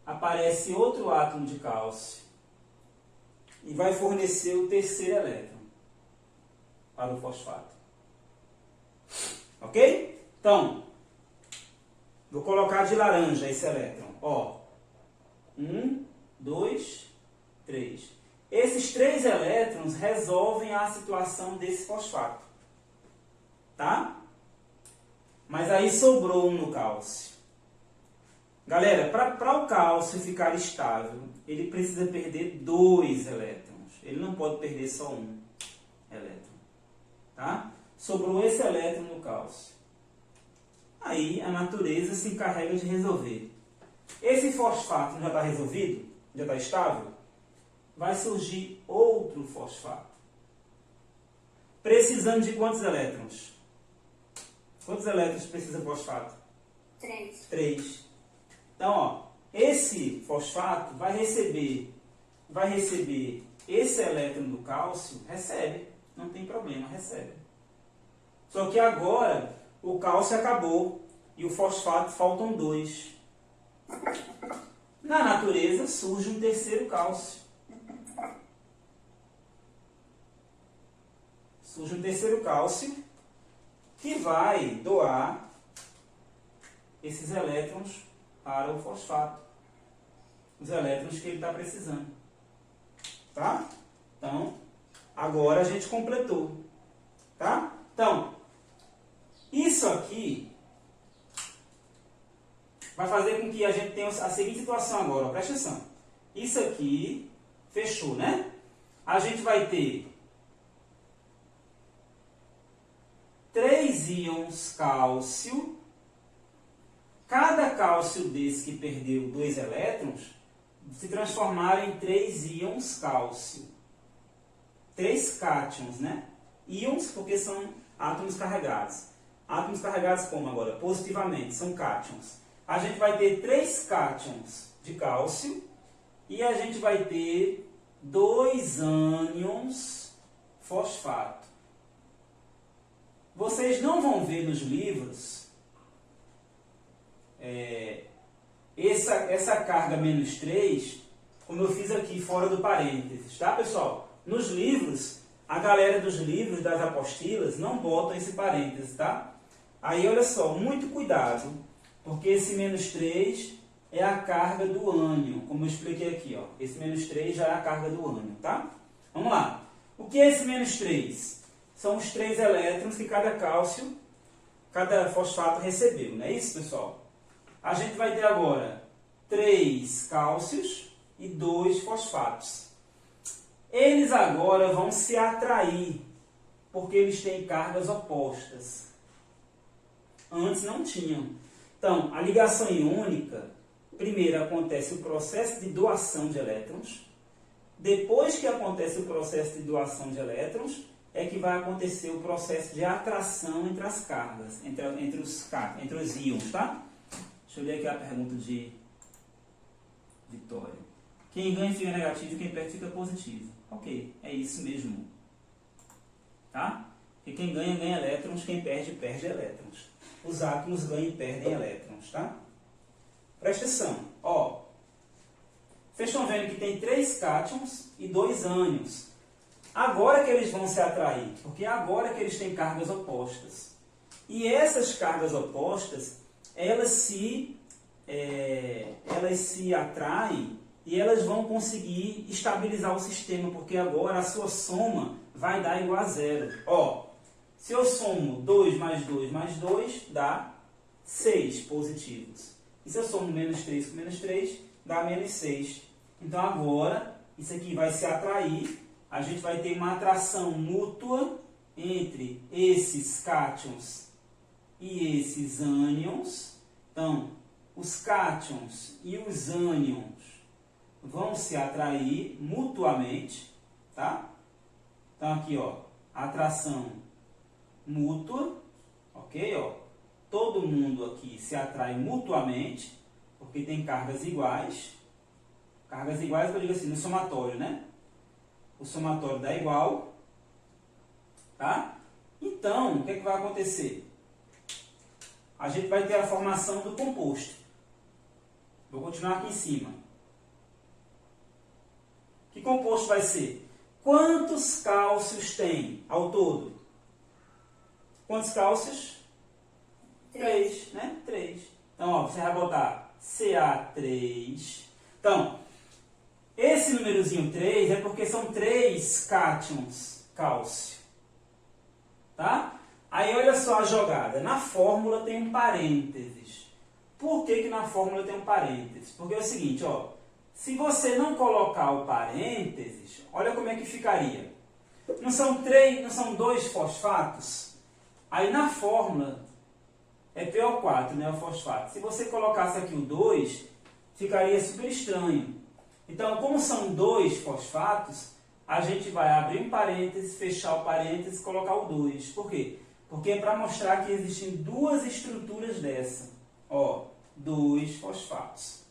aparece outro átomo de cálcio e vai fornecer o terceiro elétron para o fosfato. Ok? Então, vou colocar de laranja esse elétron. Ó, 1, 2, 3. Esses 3 elétrons resolvem a situação desse fosfato. Tá? Mas aí sobrou um no cálcio. Galera, para o cálcio ficar estável, ele precisa perder 2 elétrons. Ele não pode perder só um elétron. Tá? Sobrou esse elétron no cálcio. Aí a natureza se encarrega de resolver. Esse fosfato já está resolvido? Já está estável? Vai surgir outro fosfato. Precisando de quantos elétrons? Quantos elétrons precisa o fosfato? 3. 3. Então, ó, esse fosfato vai receber esse elétron do cálcio, recebe, não tem problema, recebe. Só que agora o cálcio acabou e o fosfato faltam 2. Na natureza surge um terceiro cálcio. Surge um terceiro cálcio que vai doar esses elétrons para o fosfato. Os elétrons que ele está precisando. Tá? Então, agora a gente completou. Tá? Então, isso aqui vai fazer com que a gente tenha a seguinte situação agora. Ó, presta atenção. Isso aqui fechou, né? A gente vai ter 3 íons cálcio. Cada cálcio desse que perdeu 2 elétrons se transformaram em 3 íons cálcio. 3 cátions, né? Íons porque são átomos carregados. Átomos carregados como agora? Positivamente, são cátions. A gente vai ter 3 cátions de cálcio e a gente vai ter 2 ânions fosfato. Vocês não vão ver nos livros essa carga menos 3, como eu fiz aqui fora do parênteses, tá, pessoal? Nos livros, a galera dos livros, das apostilas, não botam esse parênteses, tá? Aí, olha só, muito cuidado, porque esse menos 3 é a carga do ânion, como eu expliquei aqui, ó. Esse menos 3 já é a carga do ânion, tá? Vamos lá. O que é esse menos 3? São os 3 elétrons que cada fosfato recebeu, não é isso, pessoal? A gente vai ter agora 3 cálcios e 2 fosfatos. Eles agora vão se atrair, porque eles têm cargas opostas. Antes não tinham. Então, a ligação iônica, primeiro acontece o processo de doação de elétrons. Depois que acontece o processo de doação de elétrons, é que vai acontecer o processo de atração entre as cargas, entre os íons, tá? Deixa eu ler aqui a pergunta de Vitória. Quem ganha fica negativo e quem perde fica positivo. Ok, é isso mesmo. Tá? Porque quem ganha, ganha elétrons, quem perde, perde elétrons. Os átomos ganham e perdem elétrons, tá? Presta atenção. Ó, vocês estão vendo que tem 3 cátions e 2 ânions. Agora que eles vão se atrair, porque é agora que eles têm cargas opostas. E essas cargas opostas, elas se atraem e elas vão conseguir estabilizar o sistema, porque agora a sua soma vai dar igual a 0. Ó, se eu somo 2 mais 2 mais 2, dá 6 positivos. E se eu somo menos 3 com menos 3, dá menos 6. Então agora, isso aqui vai se atrair, a gente vai ter uma atração mútua entre esses cátions e esses ânions. Então, os cátions e os ânions vão se atrair mutuamente, tá? Então, aqui, ó, atração mútua, ok? Ó, todo mundo aqui se atrai mutuamente, porque tem cargas iguais. Cargas iguais, eu digo assim, no somatório, né? O somatório dá igual, tá? Então, o que é que vai acontecer? A gente vai ter a formação do composto. Vou continuar aqui em cima. Que composto vai ser? Quantos cálcios tem ao todo? Quantos cálcios? 3, né? 3. Então, ó, você vai botar Ca3. Então, esse númerozinho 3 é porque são 3 cátions cálcio. Tá? Aí, olha só a jogada. Na fórmula tem um parênteses. Por que na fórmula tem um parênteses? Porque é o seguinte, ó. Se você não colocar o parênteses, olha como é que ficaria. Não são 2 fosfatos? Aí na fórmula é PO4, né, o fosfato. Se você colocasse aqui o 2, ficaria super estranho. Então, como são 2 fosfatos, a gente vai abrir um parênteses, fechar o parênteses e colocar o 2. Por quê? Porque é para mostrar que existem 2 estruturas dessa. Ó, 2 fosfatos.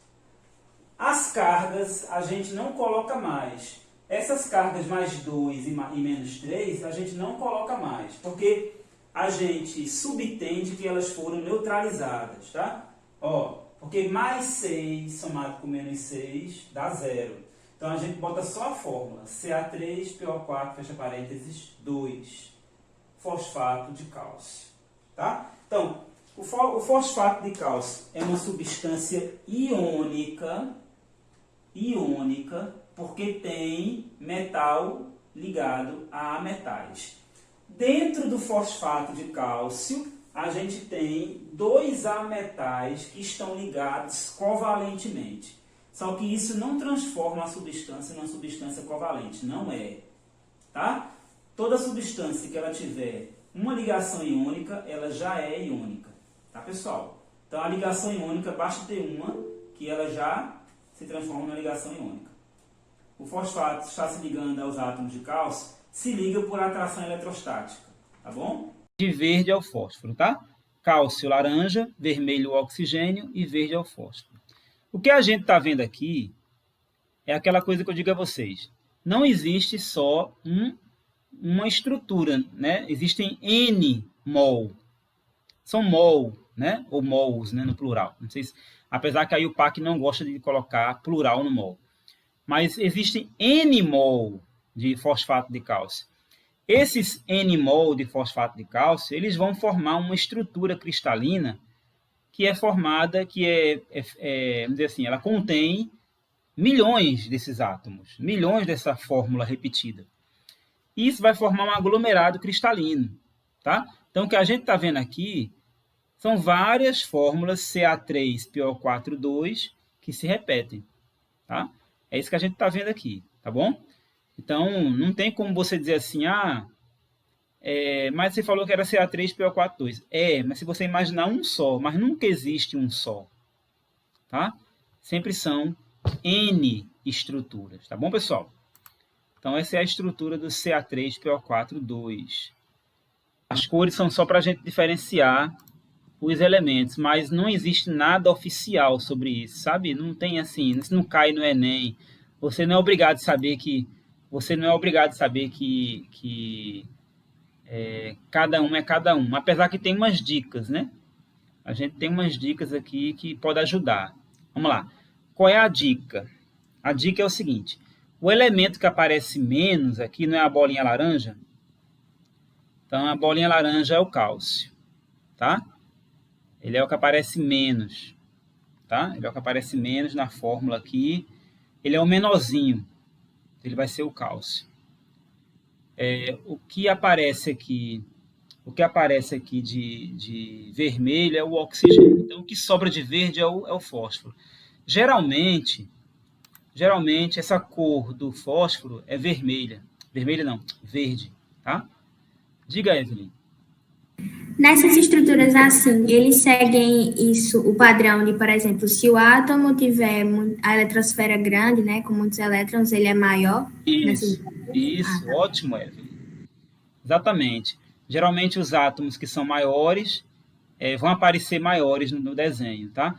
As cargas a gente não coloca mais. Essas cargas mais 2 e menos 3, a gente não coloca mais. Porque a gente subentende que elas foram neutralizadas, tá? Ó, porque mais 6 somado com menos 6 dá 0. Então a gente bota só a fórmula. Ca3PO4, fecha parênteses, 2. Fosfato de cálcio. Tá? Então, o fosfato de cálcio é uma substância iônica, porque tem metal ligado a metais. Dentro do fosfato de cálcio, a gente tem 2 ametais que estão ligados covalentemente. Só que isso não transforma a substância numa substância covalente, não é. Tá? Toda substância que ela tiver uma ligação iônica, ela já é iônica. Tá, pessoal? Então, a ligação iônica, basta ter uma, que ela já se transforma numa ligação iônica. O fosfato está se ligando aos átomos de cálcio, se liga por atração eletrostática, tá bom? De verde é o fósforo, tá? Cálcio laranja, vermelho o oxigênio e verde é o fósforo. O que a gente está vendo aqui é aquela coisa que eu digo a vocês. Não existe só uma estrutura, né? Existem N mol. São mol, né? Ou mols, né? No plural. Não sei se, apesar que aí o PAC não gosta de colocar plural no mol. Mas existem N mol de fosfato de cálcio. Esses N mol de fosfato de cálcio, eles vão formar uma estrutura cristalina que é formada, vamos dizer assim, ela contém milhões desses átomos, milhões dessa fórmula repetida. Isso vai formar um aglomerado cristalino, tá? Então, o que a gente está vendo aqui são várias fórmulas Ca3PO4,2 que se repetem, tá? É isso que a gente está vendo aqui, tá bom? Então, não tem como você dizer assim, mas você falou que era Ca3PO4,2. Mas se você imaginar um só, mas nunca existe um só, tá? Sempre são N estruturas, tá bom, pessoal? Então, essa é a estrutura do Ca3PO4,2. As cores são só para a gente diferenciar os elementos, mas não existe nada oficial sobre isso, sabe? Não tem assim, isso não cai no Enem. Você não é obrigado a saber que cada um é cada um, apesar que tem umas dicas, né? A gente tem umas dicas aqui que podem ajudar. Vamos lá. Qual é a dica? A dica é o seguinte: o elemento que aparece menos aqui não é a bolinha laranja? Então, a bolinha laranja é o cálcio, tá? Ele é o que aparece menos, tá? Ele é o que aparece menos na fórmula aqui. Ele é o menorzinho. Ele vai ser o cálcio. O que aparece aqui de vermelho é o oxigênio. Então, o que sobra de verde é o fósforo. Geralmente, essa cor do fósforo é vermelha. Vermelha não, verde, tá? Diga, Evelyn. Nessas estruturas assim, eles seguem o padrão de, por exemplo, se o átomo tiver a eletrosfera grande, né, com muitos elétrons, ele é maior? Isso, ótimo, Evelyn. Exatamente. Geralmente os átomos que são maiores vão aparecer maiores no desenho, tá?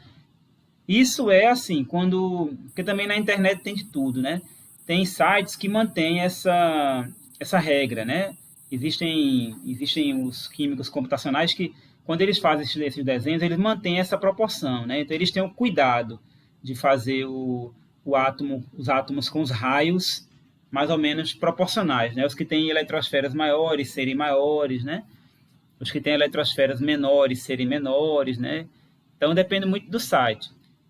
Isso é assim, porque também na internet tem de tudo, né? Tem sites que mantêm essa regra, né? Existem os químicos computacionais que, quando eles fazem esses desenhos, eles mantêm essa proporção, né? Então, eles têm o cuidado de fazer os átomos com os raios mais ou menos proporcionais, né? Os que têm eletrosferas maiores serem maiores, né? Os que têm eletrosferas menores serem menores, né? Então, depende muito do site.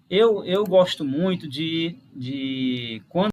Eu gosto muito de quando